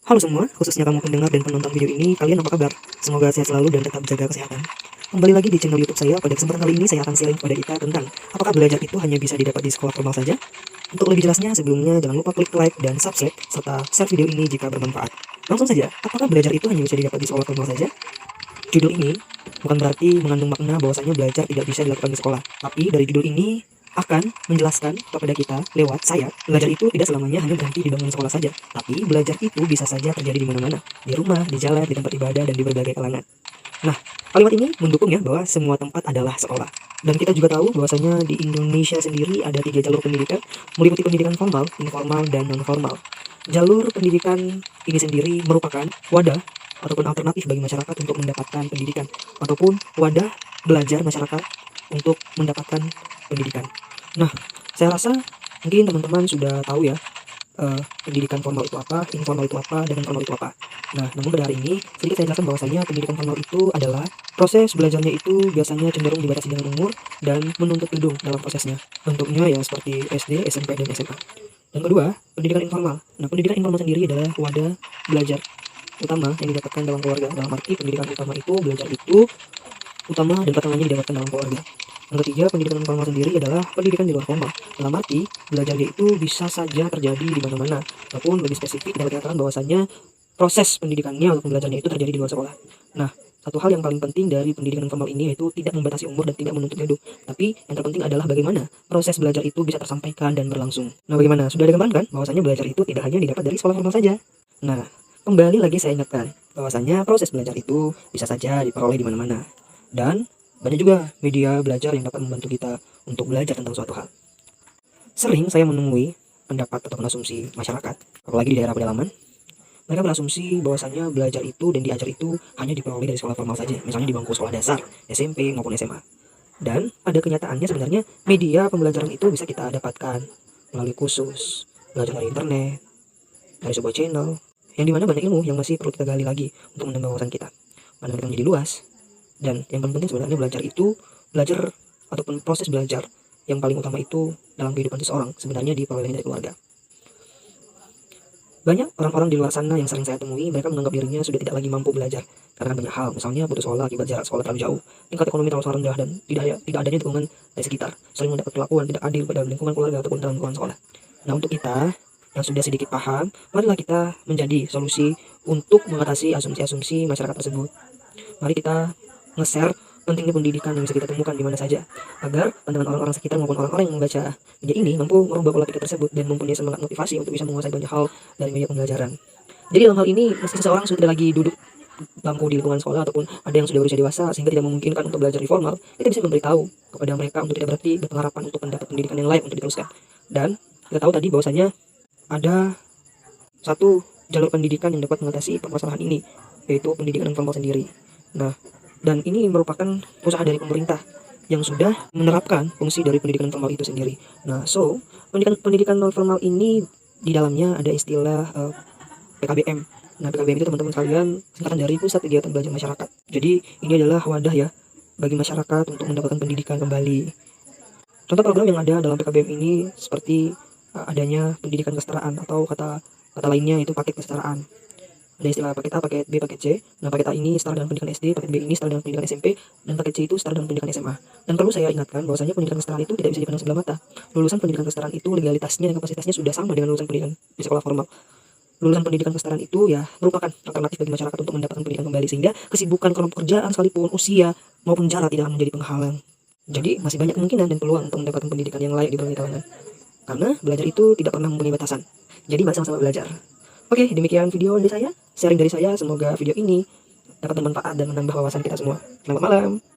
Halo semua, khususnya kamu pendengar dan penonton video ini, kalian apa kabar? Semoga sehat selalu dan tetap jaga kesehatan. Kembali lagi di channel YouTube saya. Pada kesempatan kali ini saya akan sharing kepada kita tentang apakah belajar itu hanya bisa didapat di sekolah formal saja? Untuk lebih jelasnya, sebelumnya jangan lupa klik like dan subscribe serta share video ini jika bermanfaat. Langsung saja, apakah belajar itu hanya bisa didapat di sekolah formal saja? Judul ini bukan berarti mengandung makna bahwasanya belajar tidak bisa dilakukan di sekolah. Tapi dari judul ini akan menjelaskan kepada kita lewat saya, belajar itu tidak selamanya hanya berhenti di bangunan sekolah saja. Tapi belajar itu bisa saja terjadi di mana-mana, di rumah, di jalan, di tempat ibadah, dan di berbagai kalangan. Nah, kalimat ini mendukung ya bahwa semua tempat adalah sekolah. Dan kita juga tahu bahwasanya di Indonesia sendiri ada 3 jalur pendidikan, meliputi pendidikan formal, informal, dan non-formal. Jalur pendidikan ini sendiri merupakan wadah ataupun alternatif bagi masyarakat untuk mendapatkan pendidikan, ataupun wadah belajar masyarakat untuk mendapatkan pendidikan. Nah, saya rasa mungkin teman-teman sudah tahu ya, pendidikan formal itu apa, informal itu apa, dan non formal itu apa. Nah, namun pada hari ini sedikit saya jelaskan bahwasanya pendidikan formal itu adalah proses belajarnya itu biasanya cenderung dibatasi dengan umur dan menuntut gedung dalam prosesnya. Bentuknya ya seperti SD, SMP, dan SMA. Yang kedua, pendidikan informal. Nah, pendidikan informal sendiri adalah wadah belajar utama yang didapatkan dalam keluarga. Dalam arti pendidikan utama itu belajar itu utama dan pertamanya didapatkan dalam keluarga. Yang ketiga, pendidikan formal sendiri adalah pendidikan di luar formal. Dalam arti, belajarnya itu bisa saja terjadi di mana-mana. Ataupun lebih spesifik dapat dikatakan bahwasanya proses pendidikannya ataupun belajarnya itu terjadi di luar sekolah. Nah, satu hal yang paling penting dari pendidikan formal ini yaitu tidak membatasi umur dan tidak menuntut gedung. Tapi yang terpenting adalah bagaimana proses belajar itu bisa tersampaikan dan berlangsung. Nah, bagaimana? Sudah ada gambaran kan bahwasanya belajar itu tidak hanya didapat dari sekolah formal saja. Nah, kembali lagi saya ingatkan bahwasanya proses belajar itu bisa saja diperoleh di mana-mana. Dan banyak juga media belajar yang dapat membantu kita untuk belajar tentang suatu hal. Sering saya menemui pendapat atau asumsi masyarakat, apalagi di daerah pedalaman, mereka berasumsi bahwasanya belajar itu dan diajar itu hanya diperoleh dari sekolah formal saja, misalnya di bangku sekolah dasar, SMP maupun SMA. Dan pada kenyataannya sebenarnya media pembelajaran itu bisa kita dapatkan melalui kursus, belajar dari internet, dari sebuah channel, yang dimana banyak ilmu yang masih perlu kita gali lagi untuk menambah wawasan kita. Pandangan kita menjadi luas. Dan yang paling penting sebenarnya belajar ataupun proses belajar yang paling utama itu dalam kehidupan seseorang sebenarnya diperoleh dari keluarga. Banyak orang-orang di luar sana yang sering saya temui, mereka menganggap dirinya sudah tidak lagi mampu belajar karena banyak hal, misalnya putus sekolah akibat jarak sekolah terlalu jauh, tingkat ekonomi terlalu rendah, dan tidak adanya dukungan dari sekitar, sering mendapat perlakuan tidak adil pada lingkungan keluarga ataupun dalam lingkungan sekolah. Nah, untuk kita yang sudah sedikit paham, marilah kita menjadi solusi untuk mengatasi asumsi-asumsi masyarakat tersebut. Mari kita nge-share pentingnya pendidikan yang bisa kita temukan di mana saja, agar pandangan orang-orang sekitar maupun orang-orang yang membaca media ini mampu merubah pola pikir tersebut dan mempunyai semangat motivasi untuk bisa menguasai banyak hal dari media pembelajaran. Jadi dalam hal ini, meski seseorang sudah lagi duduk bangku di lingkungan sekolah ataupun ada yang sudah berusia dewasa sehingga tidak memungkinkan untuk belajar di formal, kita bisa memberitahu kepada mereka untuk tidak berhenti berpengharapan untuk mendapat pendidikan yang layak untuk diteruskan. Dan kita tahu tadi bahwasanya ada satu jalur pendidikan yang dapat mengatasi permasalahan ini, yaitu pendidikan informal sendiri. Nah, dan ini merupakan usaha dari pemerintah yang sudah menerapkan fungsi dari pendidikan formal itu sendiri. Nah, pendidikan non formal ini di dalamnya ada istilah PKBM. Nah, PKBM itu teman-teman sekalian singkatan dari Pusat Kegiatan Belajar Masyarakat. Jadi ini adalah wadah ya bagi masyarakat untuk mendapatkan pendidikan kembali. Contoh program yang ada dalam PKBM ini seperti adanya pendidikan kesetaraan, atau kata lainnya itu paket kesetaraan. Ada istilah paket A, paket B, paket C. Nah, paket A ini setara dengan pendidikan SD, paket B ini setara dengan pendidikan SMP, dan paket C itu setara dengan pendidikan SMA. Dan perlu saya ingatkan bahwasanya pendidikan kesetaraan itu tidak bisa dipandang sebelah mata. Lulusan pendidikan kesetaraan itu legalitasnya dan kapasitasnya sudah sama dengan lulusan pendidikan di sekolah formal. Lulusan pendidikan kesetaraan itu ya merupakan alternatif bagi masyarakat untuk mendapatkan pendidikan kembali, sehingga kesibukan kelompok kerjaan sekalipun usia maupun jarak tidak menjadi penghalang. Jadi masih banyak kemungkinan dan peluang untuk mendapatkan pendidikan yang layak di berbagai kalangan. Karena belajar itu tidak pernah mempunyai batasan. Jadi mari sama-sama belajar. Oke, demikian video dari saya, sharing dari saya. Semoga video ini dapat bermanfaat dan menambah wawasan kita semua. Selamat malam.